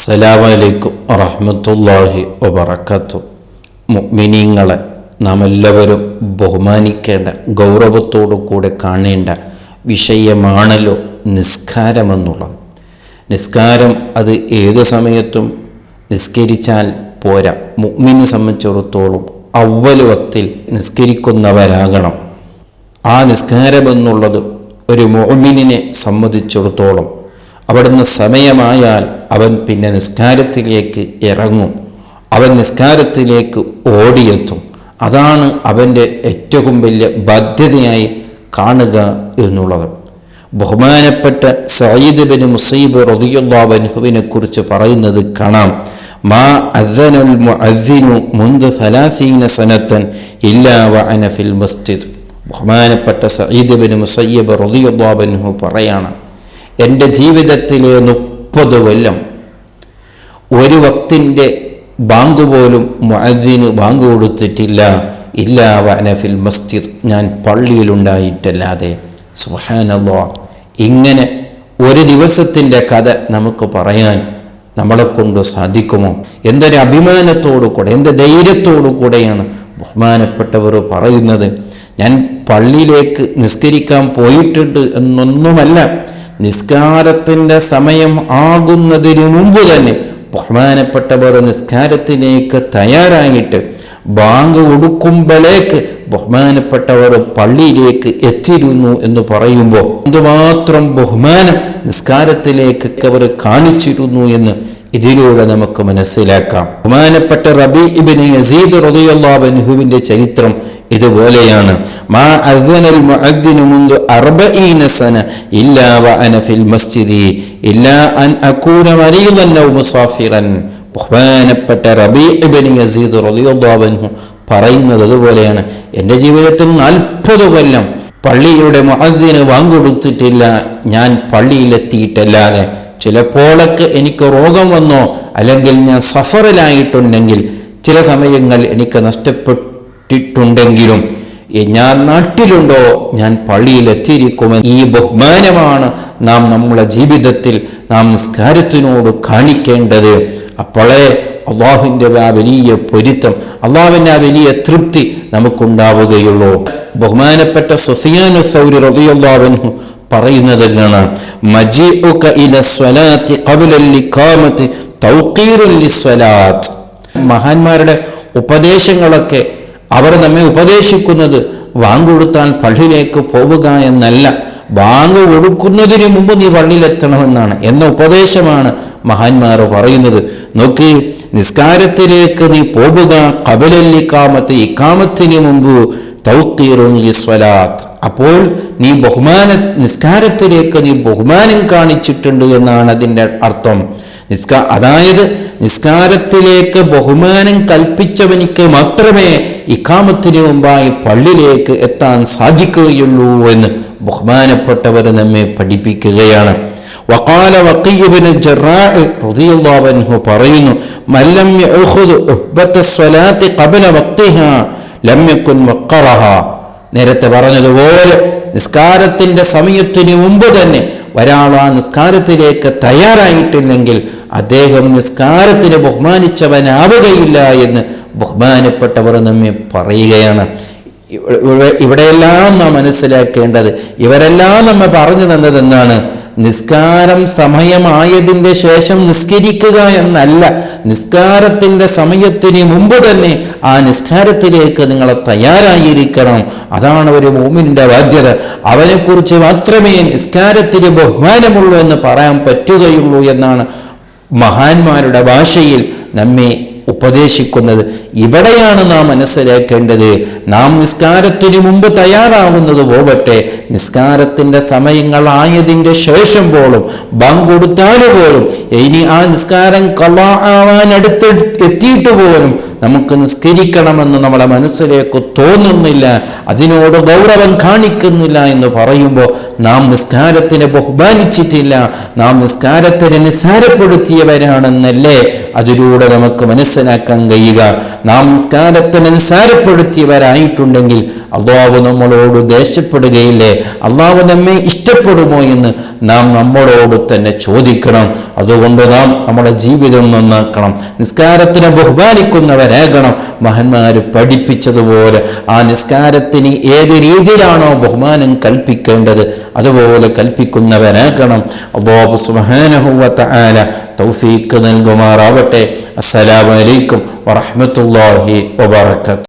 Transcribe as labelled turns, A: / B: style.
A: അസ്സലാമു അലൈക്കും വറഹ്മത്തുള്ളാഹി വബറകാതുഹു. മുഅ്മിനീങ്ങളെ നാം എല്ലാവരും ബഹുമാനിക്കേണ്ട, ഗൗരവത്തോടു കൂടെ കാണേണ്ട വിഷയമാണല്ലോ നിസ്കാരമെന്നുള്ളത്. നിസ്കാരം അത് ഏതു സമയത്തും നിസ്കരിച്ചാൽ പോരാ. മുഅ്മിനെ സംബന്ധിച്ചിടത്തോളം അവ്വൽ വക്തിൽ നിസ്കരിക്കുന്നവരാകണം. ആ നിസ്കാരമെന്നുള്ളത് ഒരു മുഅ്മിനിനെ സംബന്ധിച്ചിടത്തോളം അവിടുന്ന് സമയമായാൽ അവൻ പിന്നെ നിസ്കാരത്തിലേക്ക് ഇറങ്ങും, അവൻ നിസ്കാരത്തിലേക്ക് ഓടിയെത്തും. അതാണ് അവൻ്റെ ഏറ്റവും വലിയ ബാധ്യതയായി കാണുക എന്നുള്ളത്. ബഹുമാനപ്പെട്ട സഈദ് ബിൻ മുസയ്യിബ് റളിയല്ലാഹു അൻഹുവിനെ കുറിച്ച് പറയുന്നത് കാണാം. മാ അദ്ദനൽ മുഅദ്ദിനു മുൻദു 30 സനതൻ ഇല്ലാ വഅന ഫിൽ മസ്ജിദ്. ബഹുമാനപ്പെട്ട സഈദ് ബിൻ മുസയ്യിബ് റളിയല്ലാഹു അൻഹു പറയാണ്, എൻ്റെ ജീവിതത്തിലെ 30 കൊല്ലം ഒരു വക്തിൻ്റെ ബാങ്ക് പോലും മുഅദ്ദിന് ബാങ്ക് കൊടുത്തിട്ടില്ല. ഇല്ലാ വഅന ഫിൽ മസ്ജിദ്, ഞാൻ പള്ളിയിലുണ്ടായിട്ടല്ലാതെ. സുബ്ഹാനല്ലാഹ്, ഇങ്ങനെ ഒരു ദിവസത്തിൻ്റെ കഥ നമുക്ക് പറയാൻ നമ്മളെ കൊണ്ട് സാധിക്കുമോ? എന്തൊരു അഭിമാനത്തോടു കൂടെ, എന്ത് ധൈര്യത്തോടു കൂടെയാണ് ബഹുമാനപ്പെട്ടവർ പറയുന്നത്. ഞാൻ പള്ളിയിലേക്ക് നിസ്കരിക്കാൻ പോയിട്ടുണ്ട് എന്നൊന്നുമല്ല, നിസ്കാരത്തിൻ്റെ സമയം ആകുന്നതിന് മുമ്പ് തന്നെ ബഹുമാനപ്പെട്ടവർ നിസ്കാരത്തിലേക്ക് തയ്യാറായിട്ട് ബാങ്ക് കൊടുക്കുമ്പോഴേക്ക് ബഹുമാനപ്പെട്ടവർ പള്ളിയിലേക്ക് എത്തിയിരുന്നു എന്ന് പറയുമ്പോൾ എന്തുമാത്രം ബഹുമാനം നിസ്കാരത്തിലേക്ക് അവർ കാണിച്ചിരുന്നു എന്ന് ഇതിലൂടെ നമുക്ക് മനസ്സിലാക്കാം. ബഹുമാനപ്പെട്ട റബീ ഇബ്നു യസീദ് റളിയല്ലാഹു അൻഹുവിന്റെ ചരിത്രം ഇതുപോലെയാണ്. മാ അദ്ദനൽ മുഅദ്ദിനു മുൻദു 40 സന ഇല്ലാ വഅന ഫിൽ മസ്ജിദി ഇല്ലാ അൻ അകൂന മരീദൻ ഔ മുസാഫിറൻ. ബഹുമാനപ്പെട്ട റബീ ഇബ്നു യസീദ് റളിയല്ലാഹു അൻഹു പറയുന്നത് അതുപോലെയാണ്. എൻ്റെ ജീവിതത്തിൽ 40 കൊല്ലം പള്ളിയുടെ മുഅദ്ദിന് വാങ്ങിക്കൊടുത്തിട്ടില്ല, ഞാൻ പള്ളിയിലെത്തിയിട്ടല്ലാതെ. ചിലപ്പോഴൊക്കെ എനിക്ക് രോഗം വന്നോ അല്ലെങ്കിൽ ഞാൻ സഫറിലായിട്ടുണ്ടെങ്കിൽ ചില സമയങ്ങൾ എനിക്ക് നഷ്ടപ്പെട്ടിട്ടുണ്ടെങ്കിലും ഞാൻ നാട്ടിലുണ്ടോ ഞാൻ പള്ളിയിലെത്തിയിരിക്കുമെന്ന് ഈ ബഹുമാനമാണ് നാം നമ്മുടെ ജീവിതത്തിൽ നാം നിസ്കാരത്തിനോട് കാണിക്കേണ്ടത്. അപ്പോഴേ അള്ളാഹുവിൻ്റെ ആ വലിയ പൊരുത്തം, അള്ളാഹുവിൻ്റെ ആ വലിയ തൃപ്തി നമുക്കുണ്ടാവുകയുള്ളൂ. ബഹുമാനപ്പെട്ട സുഫിയാൻ സൗരി റളിയല്ലാഹു അൻഹു പറയുന്നത് കാണാം, മജീഉക ഇല സ്വലാത്തി ഖബ്ലൽ ഇഖാമത്തി തൗഖീറുൻ ലിസ്വലാത്ത്. മഹാന്മാരുടെ ഉപദേശങ്ങളൊക്കെ അവർ നമ്മെ ഉപദേശിക്കുന്നത് ബാങ്ക് കൊടുത്താൽ പള്ളിയിലേക്ക് പോവുക എന്നല്ല, ബാങ്ക് കൊടുക്കുന്നതിന് മുമ്പ് നീ പള്ളിയിലെത്തണമെന്നാണ് എന്ന ഉപദേശമാണ് മഹാന്മാർ പറയുന്നത്. നോക്കി, നിസ്കാരത്തിലേക്ക് നീ പോവുക ഖബ്ലൽ ഇഖാമത്തി, ഇഖാമത്തിന് മുമ്പ് തൗഖീറുൻ ലിസ്വലാത്ത്. അപ്പോൾ നീ നിസ്കാരത്തിലേക്ക് നീ ബഹുമാനം കാണിച്ചിട്ടുണ്ട് എന്നാണ് അതിൻ്റെ അർത്ഥം. അതായത് നിസ്കാരത്തിലേക്ക് ബഹുമാനം കൽപ്പിച്ചവനിക്ക് മാത്രമേ ഇഖാമത്തിന് മുമ്പായി പള്ളിയിലേക്ക് എത്താൻ സാധിക്കുകയുള്ളൂ എന്ന് ബഹുമാനപ്പെട്ടവർ നമ്മെ പഠിപ്പിക്കുകയാണ്. വഖാല വഖീ ഇബ്നു ജറാഹ് റളിയല്ലാഹു അൻഹു പറയുന്നു, മല്ലം യഖുദ് ഉഹ്ബത്തസ്വലാത്തി ഖബ്ല വഖ്തിഹാ ലം യകുൻ വഖറഹാ. നേരത്തെ പറഞ്ഞതുപോലെ നിസ്കാരത്തിൻ്റെ സമയത്തിന് മുമ്പ് തന്നെ ഒരാൾ ആ നിസ്കാരത്തിലേക്ക് തയ്യാറായിട്ടില്ലെങ്കിൽ അദ്ദേഹം നിസ്കാരത്തിന് ബഹുമാനിച്ചവനാവുകയില്ല എന്ന് ബഹുമാനപ്പെട്ടവർ നമ്മെ പറയുകയാണ്. ഇവിടെയെല്ലാം നാം മനസ്സിലാക്കേണ്ടത്, ഇവരെല്ലാം നമ്മെ പറഞ്ഞു തന്നത് എന്താണ്? നിസ്കാരം സമയമായതിൻ്റെ ശേഷം നിസ്കരിക്കുക എന്നല്ല, നിസ്കാരത്തിൻ്റെ സമയത്തിന് മുമ്പ് തന്നെ ആ നിസ്കാരത്തിലേക്ക് നിങ്ങൾ തയ്യാറായിരിക്കണം. അതാണ് ഒരു മുഅ്മിനിന്റെ ബാധ്യത. അവനെക്കുറിച്ച് മാത്രമേ നിസ്കാരത്തിന് ബഹുമാനമുള്ളൂ എന്ന് പറയാൻ പറ്റുകയുള്ളൂ എന്നാണ് മഹാന്മാരുടെ ഭാഷയിൽ നമ്മെ ഉപദേശിക്കുന്നത്. ഇവിടെയാണ് നാം മനസ്സിലാക്കേണ്ടത്. നാം നിസ്കാരത്തിന് മുമ്പ് തയ്യാറാവുന്നത് പോകട്ടെ, നിസ്കാരത്തിൻ്റെ സമയങ്ങളായതിൻ്റെ ശേഷം പോലും ബാങ്ക് കൊടുത്താലും പോലും ഇനി ആ നിസ്കാരം ഖളാ ആവാൻ എത്തിയിട്ട് പോലും നമുക്ക് നിസ്കരിക്കണമെന്ന് നമ്മുടെ മനസ്സിലേക്ക് തോന്നുന്നില്ല, അതിനോട് ഗൗരവം കാണിക്കുന്നില്ല എന്ന് പറയുമ്പോൾ നാം നിസ്കാരത്തിനെ ബഹുമാനിച്ചിട്ടില്ല, നാം നിസ്കാരത്തിനെ നിസ്സാരപ്പെടുത്തിയവരാണെന്നല്ലേ അതിലൂടെ നമുക്ക് മനസ്സിലാക്കാൻ കഴിയുക. നാം നിസ്കാരത്തിനെ നിസ്സാരപ്പെടുത്തിയവരായിട്ടുണ്ടെങ്കിൽ അള്ളാഹു നമ്മളോട് ദേഷ്യപ്പെടുകയില്ലേ? അള്ളാഹു നമ്മെ ഇഷ്ടപ്പെടുമോ എന്ന് നാം നമ്മളോട് തന്നെ ചോദിക്കണം. അതുകൊണ്ട് നാം നമ്മുടെ ജീവിതം നന്നാക്കണം, നിസ്കാരത്തിനെ ബഹുമാനിക്കുന്നവരാകണം. മഹാന്മാര് പഠിപ്പിച്ചതുപോലെ ആ നിസ്കാരത്തിന് ഏത് രീതിയിലാണോ ബഹുമാനം കൽപ്പിക്കേണ്ടത് അതുപോലെ കൽപ്പിക്കുന്നവരാകണം. അല്ലാഹു സുബ്ഹാനഹു വ തആല തൗഫീഖ് നൽകുമാറാവട്ടെ. അസ്സലാമു അലൈക്കും വറഹ്മത്തുള്ളാഹി വബറകാതുഹു.